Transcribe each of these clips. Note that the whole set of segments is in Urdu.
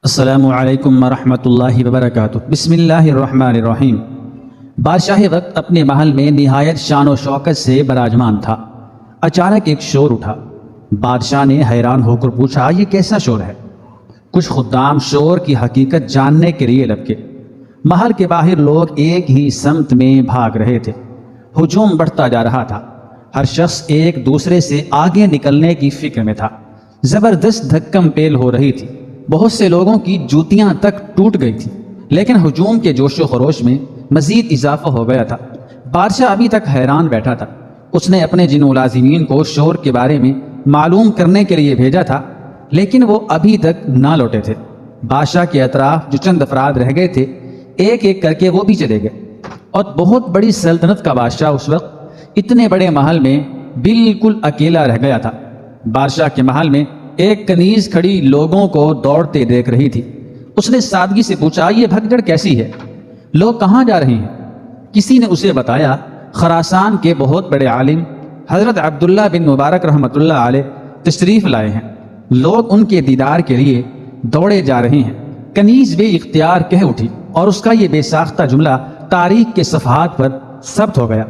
السلام علیکم ورحمۃ اللہ وبرکاتہ۔ بسم اللہ الرحمن الرحیم۔ بادشاہ وقت اپنے محل میں نہایت شان و شوکت سے براجمان تھا۔ اچانک ایک شور اٹھا۔ بادشاہ نے حیران ہو کر پوچھا، یہ کیسا شور ہے؟ کچھ خدام شور کی حقیقت جاننے کے لیے لپکے۔ محل کے باہر لوگ ایک ہی سمت میں بھاگ رہے تھے۔ ہجوم بڑھتا جا رہا تھا۔ ہر شخص ایک دوسرے سے آگے نکلنے کی فکر میں تھا۔ زبردست دھکم پیل ہو رہی تھی۔ بہت سے لوگوں کی جوتیاں تک ٹوٹ گئی تھیں، لیکن ہجوم کے جوش و خروش میں مزید اضافہ ہو گیا تھا۔ بادشاہ ابھی تک حیران بیٹھا تھا۔ اس نے اپنے جن ملازمین کو شور کے بارے میں معلوم کرنے کے لیے بھیجا تھا، لیکن وہ ابھی تک نہ لوٹے تھے۔ بادشاہ کے اطراف جو چند افراد رہ گئے تھے، ایک ایک کر کے وہ بھی چلے گئے، اور بہت بڑی سلطنت کا بادشاہ اس وقت اتنے بڑے محل میں بالکل اکیلا رہ گیا تھا۔ بادشاہ کے محل میں ایک کنیز کھڑی لوگوں کو دوڑتے دیکھ رہی تھی۔ اس نے سادگی سے پوچھا، یہ بھگدڑ کیسی ہے؟ لوگ کہاں جا رہے ہیں؟ کسی نے اسے بتایا، خراسان کے بہت بڑے عالم حضرت عبداللہ بن مبارک رحمۃ اللہ علیہ تشریف لائے ہیں۔ لوگ ان کے دیدار کے لیے دوڑے جا رہے ہیں۔ کنیز بے اختیار کہہ اٹھی، اور اس کا یہ بے ساختہ جملہ تاریخ کے صفحات پر ثبت ہو گیا۔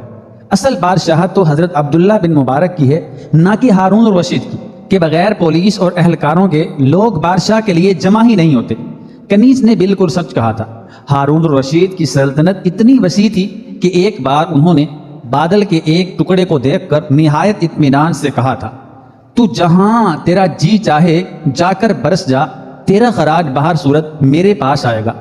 اصل بادشاہت تو حضرت عبداللہ بن مبارک کی ہے، نہ کہ ہارون الرشید کی، کہ بغیر پولیس اور اہلکاروں کے لوگ بادشاہ کے لیے جمع ہی نہیں ہوتے۔ کنیز نے بالکل سچ کہا تھا۔ ہارون الرشید کی سلطنت اتنی وسیع تھی کہ ایک بار انہوں نے بادل کے ایک ٹکڑے کو دیکھ کر نہایت اطمینان سے کہا تھا، تو جہاں تیرا جی چاہے جا کر برس جا، تیرا خراج بہر صورت میرے پاس آئے گا۔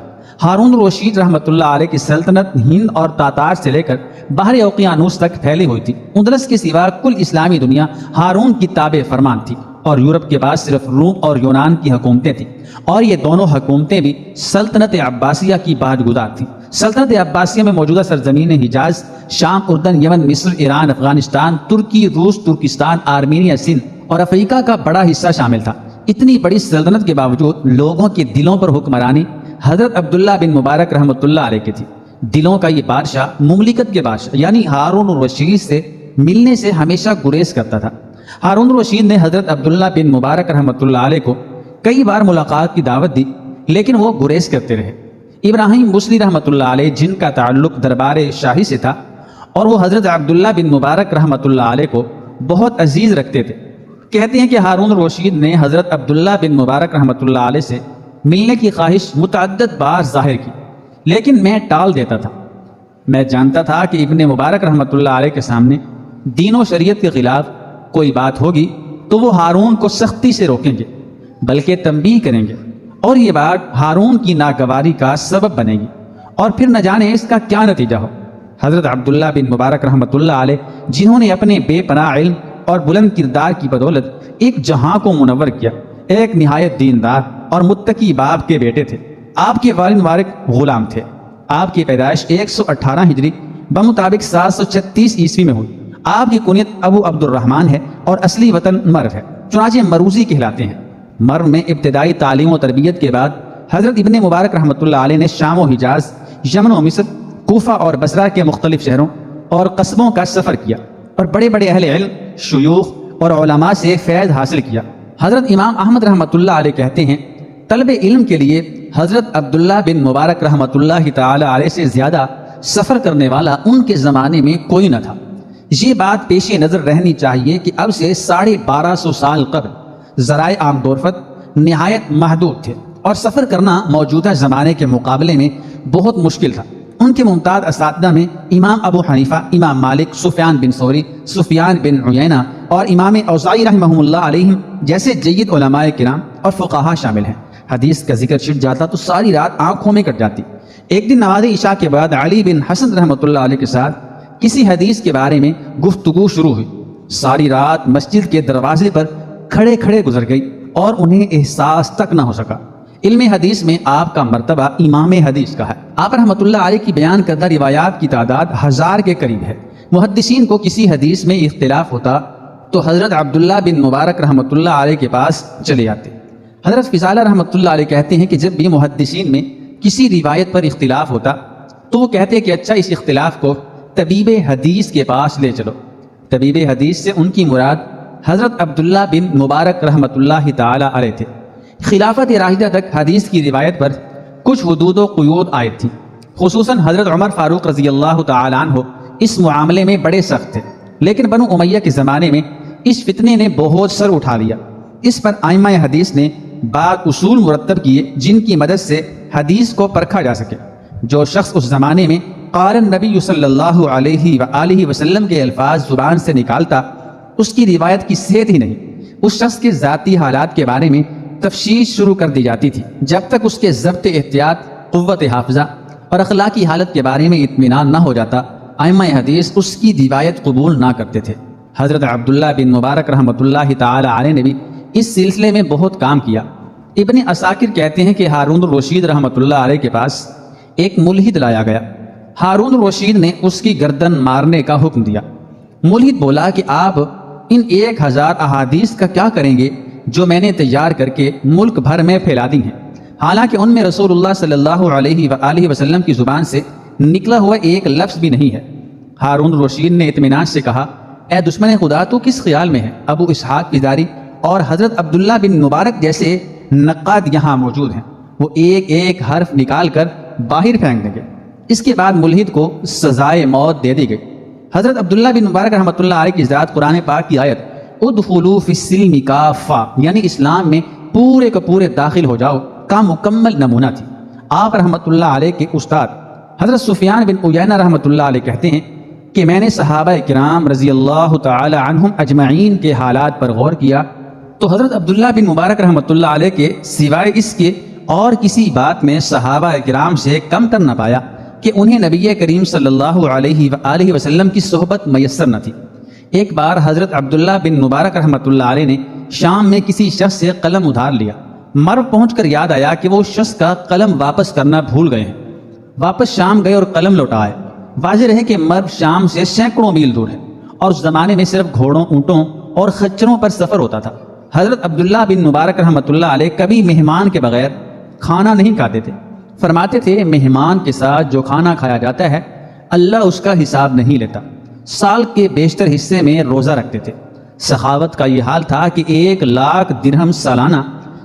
ہارون الرشید رحمۃ اللہ علیہ کی سلطنت ہند اور تاتار سے لے کر بحر اوقیانوس تک پھیلی ہوئی تھی۔ اندلس کے سوا کل اسلامی دنیا ہارون کی تابع فرمان تھی، اور یورپ کے بعد صرف روم اور یونان کی حکومتیں تھیں، اور یہ دونوں حکومتیں بھی سلطنت عباسیہ کی باج گزار تھیں۔ سلطنت عباسیہ میں موجودہ سرزمین حجاز، شام، اردن، یمن، مصر، ایران، افغانستان، ترکی، روس، ترکستان، آرمینیا، سندھ اور افریقہ کا بڑا حصہ شامل تھا۔ اتنی بڑی سلطنت کے باوجود لوگوں کے دلوں پر حکمرانی حضرت عبداللہ بن مبارک رحمۃ اللہ علیہ کی تھی۔ دلوں کا یہ بادشاہ مملکت کے بادشاہ یعنی ہارون الرشید سے ملنے سے ہمیشہ گریز کرتا تھا۔ ہارون الرشید نے حضرت عبداللہ بن مبارک رحمۃ اللہ علیہ کو کئی بار ملاقات کی دعوت دی، لیکن وہ گریز کرتے رہے۔ ابراہیم بصری رحمۃ اللہ علیہ، جن کا تعلق دربار شاہی سے تھا، اور وہ حضرت عبداللہ بن مبارک رحمۃ اللہ علیہ کو بہت عزیز رکھتے تھے، کہتے ہیں کہ ہارون الرشید نے حضرت عبداللہ بن مبارک رحمۃ اللہ علیہ سے ملنے کی خواہش متعدد بار ظاہر کی، لیکن میں ٹال دیتا تھا۔ میں جانتا تھا کہ ابن مبارک رحمۃ اللہ علیہ کے سامنے دین و شریعت کے خلاف کوئی بات ہوگی تو وہ ہارون کو سختی سے روکیں گے، بلکہ تنبیہ کریں گے، اور یہ بات ہارون کی ناگواری کا سبب بنے گی، اور پھر نہ جانے اس کا کیا نتیجہ ہو۔ حضرت عبداللہ بن مبارک رحمۃ اللہ علیہ، جنہوں نے اپنے بے پناہ علم اور بلند کردار کی بدولت ایک جہاں کو منور کیا، ایک نہایت دیندار اور متقی باپ کے بیٹے تھے۔ آپ کے والد مبارک غلام تھے۔ آپ کی پیدائش 118 ہجری بمطابق 736 عیسوی میں ہوئی۔ آپ کی کنیت ابو عبد الرحمن ہے، اور اصلی وطن مرو ہے، چنانچہ مروزی کہلاتے ہیں۔ مرو میں ابتدائی تعلیم و تربیت کے بعد حضرت ابن مبارک رحمۃ اللہ علیہ نے شام و حجاز، یمن و مصر، کوفہ اور بصرہ کے مختلف شہروں اور قصبوں کا سفر کیا، اور بڑے بڑے اہل علم، شیوخ اور علماء سے فیض حاصل کیا۔ حضرت امام احمد رحمۃ اللہ علیہ کہتے ہیں، طلب علم کے لیے حضرت عبداللہ بن مبارک رحمۃ اللہ تعالی علیہ سے زیادہ سفر کرنے والا ان کے زمانے میں کوئی نہ تھا۔ یہ بات پیش نظر رہنی چاہیے کہ اب سے 1250 سال قبل ذرائع عام دورفت نہایت محدود تھے، اور سفر کرنا موجودہ زمانے کے مقابلے میں بہت مشکل تھا۔ ان کے ممتاز اساتذہ میں امام ابو حنیفہ، امام مالک، سفیان بن ثوری، سفیان بن عیینہ اور امام اوزاعی رحمہ اللہ علیہم جیسے جید علماء کرام اور فقہا شامل ہیں۔ حدیث کا ذکر چھٹ جاتا تو ساری رات آنکھوں میں کٹ جاتی۔ ایک دن نماز عشاء کے بعد علی بن حسن رحمۃ اللہ علیہ کے ساتھ کسی حدیث کے بارے میں گفتگو شروع ہوئی۔ ساری رات مسجد کے دروازے پر کھڑے کھڑے گزر گئی، اور انہیں احساس تک نہ ہو سکا۔ علم حدیث میں آپ کا مرتبہ امام حدیث کا ہے۔ آپ رحمۃ اللہ علیہ کی بیان کردہ روایات کی تعداد 1000 کے قریب ہے۔ محدثین کو کسی حدیث میں اختلاف ہوتا تو حضرت عبداللہ بن مبارک رحمۃ اللہ علیہ کے پاس چلے جاتے۔ حضرت فضالہ رحمۃ اللہ علیہ کہتے ہیں کہ جب بھی محدثین میں کسی روایت پر اختلاف ہوتا تو وہ کہتے کہ اچھا، اس اختلاف کو طبیب حدیث کے پاس لے چلو۔ طبیب حدیث سے ان کی مراد حضرت عبداللہ بن مبارک رحمۃ اللہ تعالی علیہ تھے۔ خلافت راشدہ تک حدیث کی روایت پر کچھ حدود و قیود عائد تھیں، خصوصاً حضرت عمر فاروق رضی اللہ تعالیٰ عنہ اس معاملے میں بڑے سخت تھے، لیکن بنو امیہ کے زمانے میں اس فتنے نے بہت سر اٹھا لیا۔ اس پر ائمہ حدیث نے بعض اصول مرتب کیے جن کی مدد سے حدیث کو پرکھا جا سکے۔ جو شخص اس زمانے میں قال النبی صلی اللہ علیہ وآلہ وسلم کے الفاظ زبان سے نکالتا، اس کی روایت کی صحت ہی نہیں، اس شخص کے ذاتی حالات کے بارے میں تفشیش شروع کر دی جاتی تھی جب تک اس کے ضبط احتیاط، قوت حافظہ اور اخلاقی حالت کے بارے میں اطمینان نہ ہو جاتا، ائمہ حدیث اس کی روایت قبول نہ کرتے تھے۔ حضرت عبداللہ بن مبارک رحمۃ اللہ تعالی علیہ نے بھی اس سلسلے میں بہت کام کیا۔ ابن عساکر کہتے ہیں کہ ہارون الرشید رحمۃ اللہ علیہ کے پاس ایک ملحد لایا گیا۔ ہارون الرشید نے اس کی گردن مارنے کا حکم دیا۔ ملحد بولا کہ آپ ان 1000 احادیث کا کیا کریں گے جو میں نے تیار کر کے ملک بھر میں پھیلا دی ہیں، حالانکہ ان میں رسول اللہ صلی اللہ علیہ وآلہ وسلم کی زبان سے نکلا ہوا ایک لفظ بھی نہیں ہے۔ ہارون الرشید نے اطمینان سے کہا، اے دشمن خدا تو کس خیال میں ہے؟ ابو اسحاق فزاری اور حضرت عبداللہ بن مبارک جیسے نقاد یہاں موجود ہیں، وہ ایک ایک حرف نکال کر باہر پھینک دیں گے۔ اس کے بعد ملحد کو سزائے موت دے دی گئی۔ حضرت عبداللہ بن مبارک رحمۃ اللہ علیہ کی ذات قرآن پاک کی آیت ادخلوا فی السلم کافہ، یعنی اسلام میں پورے کا پورے داخل ہو جاؤ کا مکمل نمونہ تھی۔ آپ رحمۃ اللہ علیہ کے استاد حضرت سفیان بن عیینہ رحمۃ اللہ علیہ کہتے ہیں کہ میں نے صحابہ کرام رضی اللہ تعالی عنہم اجمعین کے حالات پر غور کیا تو حضرت عبداللہ بن مبارک رحمۃ اللہ علیہ کے سوائے اس کے اور کسی بات میں صحابہ کرام سے کم تر نہ پایا کہ انہیں نبی کریم صلی اللہ علیہ وآلہ وسلم کی صحبت میسر نہ تھی۔ ایک بار حضرت عبداللہ بن مبارک رحمۃ اللہ علیہ نے شام میں کسی شخص سے قلم ادھار لیا۔ مرو پہنچ کر یاد آیا کہ وہ شخص کا قلم واپس کرنا بھول گئے ہیں۔ واپس شام گئے اور قلم لوٹائے۔ واضح رہے کہ مرو شام سے سینکڑوں میل دور ہے اور اس زمانے میں صرف گھوڑوں، اونٹوں اور خچروں پر سفر ہوتا تھا۔ حضرت عبداللہ بن مبارک رحمۃ اللہ علیہ کبھی مہمان کے بغیر کھانا نہیں کھاتے تھے۔ فرماتے تھے مہمان کے ساتھ جو کھانا کھایا جاتا ہے اللہ اس کا حساب نہیں لیتا۔ سال کے بیشتر حصے میں روزہ رکھتے تھے۔ سخاوت کا یہ حال تھا کہ 1,00,000 درہم سالانہ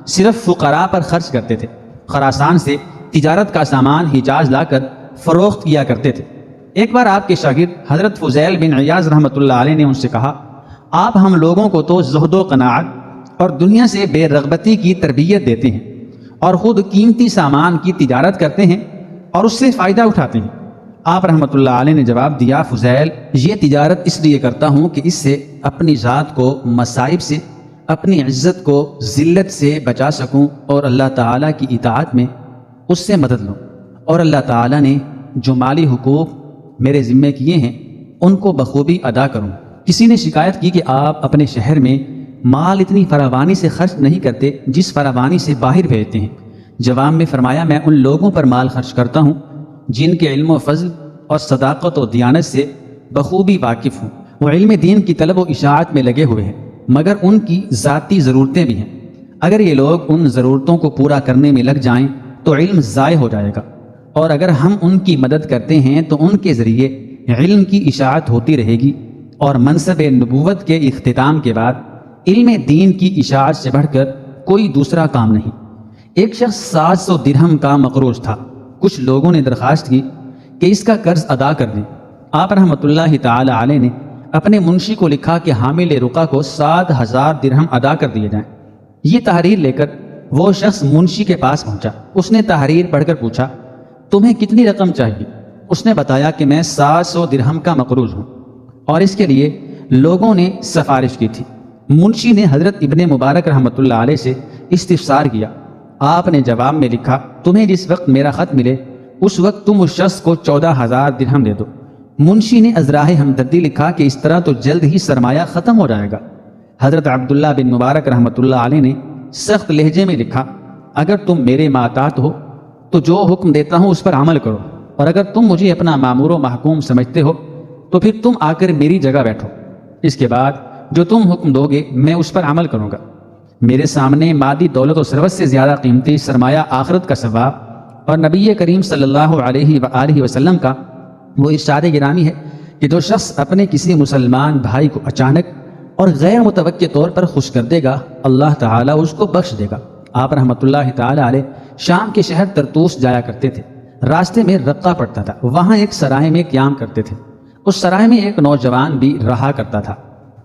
صرف فقراء پر خرچ کرتے تھے۔ خراسان سے تجارت کا سامان حجاز لا کر فروخت کیا کرتے تھے۔ ایک بار آپ کے شاگرد حضرت فضیل بن عیاض رحمۃ اللہ علیہ نے ان سے کہا، آپ ہم لوگوں کو تو زہد و قناعت اور دنیا سے بے رغبتی کی تربیت دیتے ہیں اور خود قیمتی سامان کی تجارت کرتے ہیں اور اس سے فائدہ اٹھاتے ہیں۔ آپ رحمۃ اللہ علیہ نے جواب دیا، فضیل یہ تجارت اس لیے کرتا ہوں کہ اس سے اپنی ذات کو مصائب سے، اپنی عزت کو ذلت سے بچا سکوں اور اللہ تعالیٰ کی اطاعت میں اس سے مدد لوں، اور اللہ تعالیٰ نے جو مالی حقوق میرے ذمے کیے ہیں ان کو بخوبی ادا کروں۔ کسی نے شکایت کی کہ آپ اپنے شہر میں مال اتنی فراوانی سے خرچ نہیں کرتے جس فراوانی سے باہر بھیجتے ہیں۔ جواب میں فرمایا، میں ان لوگوں پر مال خرچ کرتا ہوں جن کے علم و فضل اور صداقت و دیانت سے بخوبی واقف ہوں۔ وہ علم دین کی طلب و اشاعت میں لگے ہوئے ہیں، مگر ان کی ذاتی ضرورتیں بھی ہیں۔ اگر یہ لوگ ان ضرورتوں کو پورا کرنے میں لگ جائیں تو علم ضائع ہو جائے گا، اور اگر ہم ان کی مدد کرتے ہیں تو ان کے ذریعے علم کی اشاعت ہوتی رہے گی، اور منصب نبوت کے اختتام کے بعد علم دین کی اشاعت سے بڑھ کر کوئی دوسرا کام نہیں۔ ایک شخص 700 درہم کا مقروض تھا۔ کچھ لوگوں نے درخواست کی کہ اس کا قرض ادا کر دیں۔ آپ رحمۃ اللہ تعالی علیہ نے اپنے منشی کو لکھا کہ حامل رقع کو 7000 درہم ادا کر دیے جائیں۔ یہ تحریر لے کر وہ شخص منشی کے پاس پہنچا۔ اس نے تحریر پڑھ کر پوچھا، تمہیں کتنی رقم چاہیے؟ اس نے بتایا کہ میں 700 درہم کا مقروض ہوں، اور اس کے لیے لوگوں نے سفارش کی تھی۔ منشی نے حضرت ابن مبارک رحمۃ اللہ علیہ سے استفسار کیا۔ آپ نے جواب میں لکھا، تمہیں جس وقت میرا خط ملے اس وقت تم اس شخص کو 14,000 درہم دے دو۔ منشی نے ازراہ ہمدردی لکھا کہ اس طرح تو جلد ہی سرمایہ ختم ہو جائے گا۔ حضرت عبداللہ بن مبارک رحمۃ اللہ علیہ نے سخت لہجے میں لکھا، اگر تم میرے ماتحت ہو تو جو حکم دیتا ہوں اس پر عمل کرو، اور اگر تم مجھے اپنا مامور و محکوم سمجھتے ہو تو پھر تم آ کر میری جگہ بیٹھو۔ اس کے بعد جو تم حکم دو گے میں اس پر عمل کروں گا۔ میرے سامنے مادی دولت و ثروت سے زیادہ قیمتی سرمایہ آخرت کا ثواب اور نبی کریم صلی اللہ علیہ وآلہ وسلم کا وہ ارشاد گرامی ہے کہ جو شخص اپنے کسی مسلمان بھائی کو اچانک اور غیر متوقع طور پر خوش کر دے گا اللہ تعالیٰ اس کو بخش دے گا آپ رحمۃ اللہ تعالی علیہ شام کے شہر طرطوس جایا کرتے تھے۔ راستے میں رقہ پڑتا تھا، وہاں ایک سرائے میں قیام کرتے تھے۔ اس سرائے میں ایک نوجوان بھی رہا کرتا تھا۔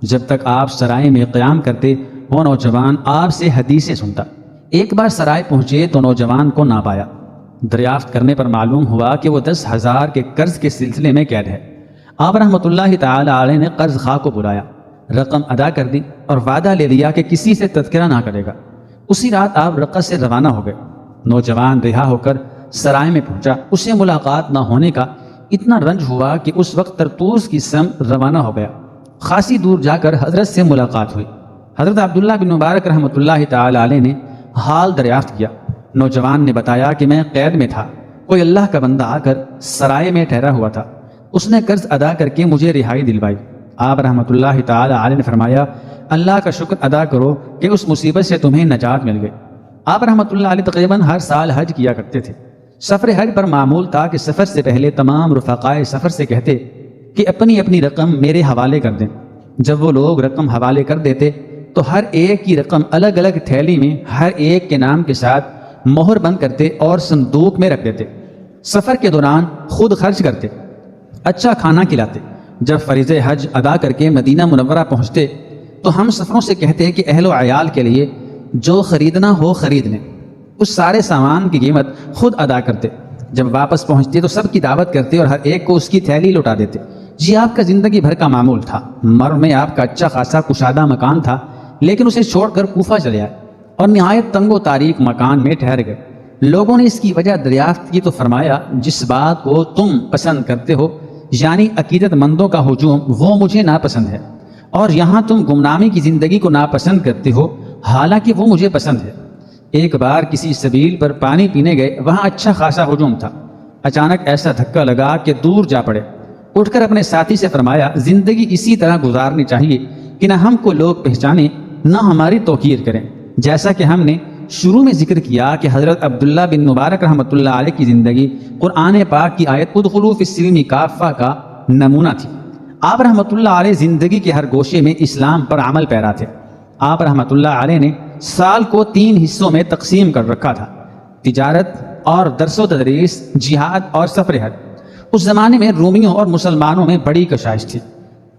جب تک آپ سرائے میں قیام کرتے وہ نوجوان آپ سے حدیثیں سنتا۔ ایک بار سرائے پہنچے تو نوجوان کو نہ پایا۔ دریافت کرنے پر معلوم ہوا کہ وہ 10,000 کے قرض کے سلسلے میں قید ہے۔ آپ رحمۃ اللہ تعالی علیہ نے قرض خواہ کو بلایا، رقم ادا کر دی اور وعدہ لے لیا کہ کسی سے تذکرہ نہ کرے گا۔ اسی رات آپ رقہ سے روانہ ہو گئے۔ نوجوان رہا ہو کر سرائے میں پہنچا۔ اسے ملاقات نہ ہونے کا اتنا رنج ہوا کہ اس وقت طرطوس کی سمت روانہ ہو گیا۔ خاصی دور جا کر حضرت سے ملاقات ہوئی۔ حضرت عبداللہ بن مبارک رحمۃ اللہ تعالی علیہ نے حال دریافت کیا۔ نوجوان نے بتایا کہ میں قید میں تھا، کوئی اللہ کا بندہ آ کر سرائے میں ٹھہرا ہوا تھا، اس نے قرض ادا کر کے مجھے رہائی دلوائی۔ آپ رحمۃ اللہ تعالی علیہ نے فرمایا اللہ کا شکر ادا کرو کہ اس مصیبت سے تمہیں نجات مل گئی۔ آپ رحمۃ اللہ علیہ تقریباً ہر سال حج کیا کرتے تھے۔ سفر حج پر معمول تھا کہ سفر سے پہلے تمام رفقائے سفر سے کہتے کہ اپنی اپنی رقم میرے حوالے کر دیں۔ جب وہ لوگ رقم حوالے کر دیتے تو ہر ایک کی رقم الگ الگ تھیلی میں ہر ایک کے نام کے ساتھ مہر بند کرتے اور صندوق میں رکھ دیتے۔ سفر کے دوران خود خرچ کرتے، اچھا کھانا کھلاتے۔ جب فریضہ حج ادا کر کے مدینہ منورہ پہنچتے تو ہم سفروں سے کہتے کہ اہل و عیال کے لیے جو خریدنا ہو خرید لیں۔ اس سارے سامان کی قیمت خود ادا کرتے۔ جب واپس پہنچتے تو سب کی دعوت کرتے اور ہر ایک کو اس کی تھیلی لوٹا دیتے۔ جی آپ کا زندگی بھر کا معمول تھا۔ مر میں آپ کا اچھا خاصا کشادہ مکان تھا، لیکن اسے چھوڑ کر کوفہ چلے آئے اور نہایت تنگ و تاریک مکان میں ٹھہر گئے۔ لوگوں نے اس کی وجہ دریافت کی تو فرمایا جس بات کو تم پسند کرتے ہو یعنی عقیدت مندوں کا ہجوم وہ مجھے ناپسند ہے، اور یہاں تم گمنامی کی زندگی کو ناپسند کرتے ہو حالانکہ وہ مجھے پسند ہے۔ ایک بار کسی سبیل پر پانی پینے گئے، وہاں اچھا خاصا ہجوم تھا۔ اچانک ایسا دھکا لگا کہ دور جا پڑے۔ اٹھ کر اپنے ساتھی سے فرمایا زندگی اسی طرح گزارنی چاہیے کہ نہ ہم کو لوگ پہچانے نہ ہماری توقیر کریں۔ جیسا کہ ہم نے شروع میں ذکر کیا کہ حضرت عبداللہ بن مبارک رحمۃ اللہ علیہ کی زندگی قرآن پاک کی آیت ادخلوا فی السلم کافہ کا نمونہ تھی۔ آپ رحمۃ اللہ علیہ زندگی کے ہر گوشے میں اسلام پر عمل پیرا تھے۔ آپ رحمۃ اللہ علیہ نے سال کو 3 حصوں میں تقسیم کر رکھا تھا، تجارت اور درس و تدریس، جہاد اور سفر حج۔ اس زمانے میں رومیوں اور مسلمانوں میں بڑی کشائش تھی۔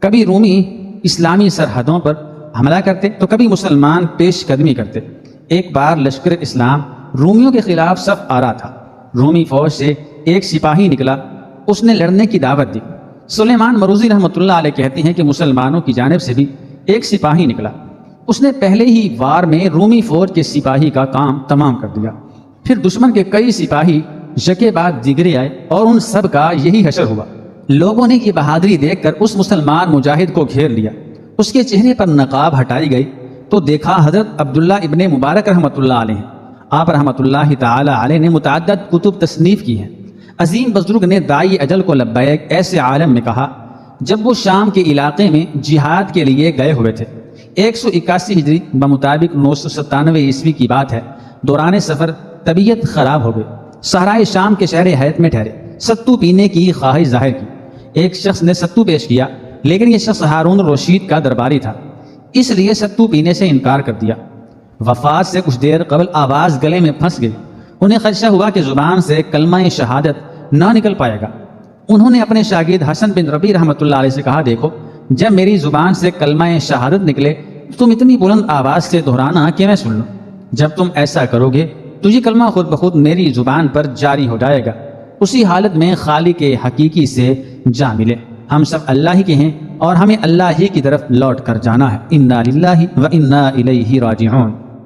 کبھی رومی اسلامی سرحدوں پر حملہ کرتے تو کبھی مسلمان پیش قدمی کرتے۔ ایک بار لشکر اسلام رومیوں کے خلاف صف آرا تھا۔ رومی فوج سے ایک سپاہی نکلا، اس نے لڑنے کی دعوت دی۔ سلیمان مروزی رحمۃ اللہ علیہ کہتے ہیں کہ مسلمانوں کی جانب سے بھی ایک سپاہی نکلا، اس نے پہلے ہی وار میں رومی فوج کے سپاہی کا کام تمام کر دیا۔ پھر دشمن کے کئی سپاہی یکے بعد دیگرے آئے اور ان سب کا یہی حشر ہوا۔ لوگوں نے یہ بہادری دیکھ کر اس مسلمان مجاہد کو گھیر لیا۔ اس کے چہرے پر نقاب ہٹائی گئی تو دیکھا حضرت عبداللہ ابن مبارک رحمۃ اللہ علیہ ہیں۔ آپ رحمۃ اللہ تعالی علیہ نے متعدد کتب تصنیف کی ہیں۔ عظیم بزرگ نے دائی اجل کو لبیک ایسے عالم میں کہا جب وہ شام کے علاقے میں جہاد کے لیے گئے ہوئے تھے۔ 181 ہجری بمطابق 997 عیسوی کی بات ہے۔ دوران سفر طبیعت خراب ہو گئی، صحرائے شام کے شہر حیت میں ٹھہرے۔ ستو پینے کی خواہش ظاہر کی۔ ایک شخص نے ستو پیش کیا، لیکن یہ شخص ہارون الرشید کا درباری تھا، اس لیے ستو پینے سے انکار کر دیا۔ وفات سے کچھ دیر قبل آواز گلے میں پھنس گئی۔ انہیں خدشہ ہوا کہ زبان سے کلمہ شہادت نہ نکل پائے گا۔ انہوں نے اپنے شاگرد حسن بن ربیع رحمۃ اللہ علیہ سے کہا دیکھو جب میری زبان سے کلمہ شہادت نکلے تم اتنی بلند آواز سے دہرانا کہ میں سن لوں۔ جب تم ایسا کرو گے تو یہ کلمہ خود بخود میری زبان پر جاری ہو جائے گا، اسی حالت میں خالق حقیقی سے جا ملے۔ ہم سب اللہ ہی کے ہیں اور ہمیں اللہ ہی کی طرف لوٹ کر جانا ہے۔ انا للہ و انا الیہ راجعون۔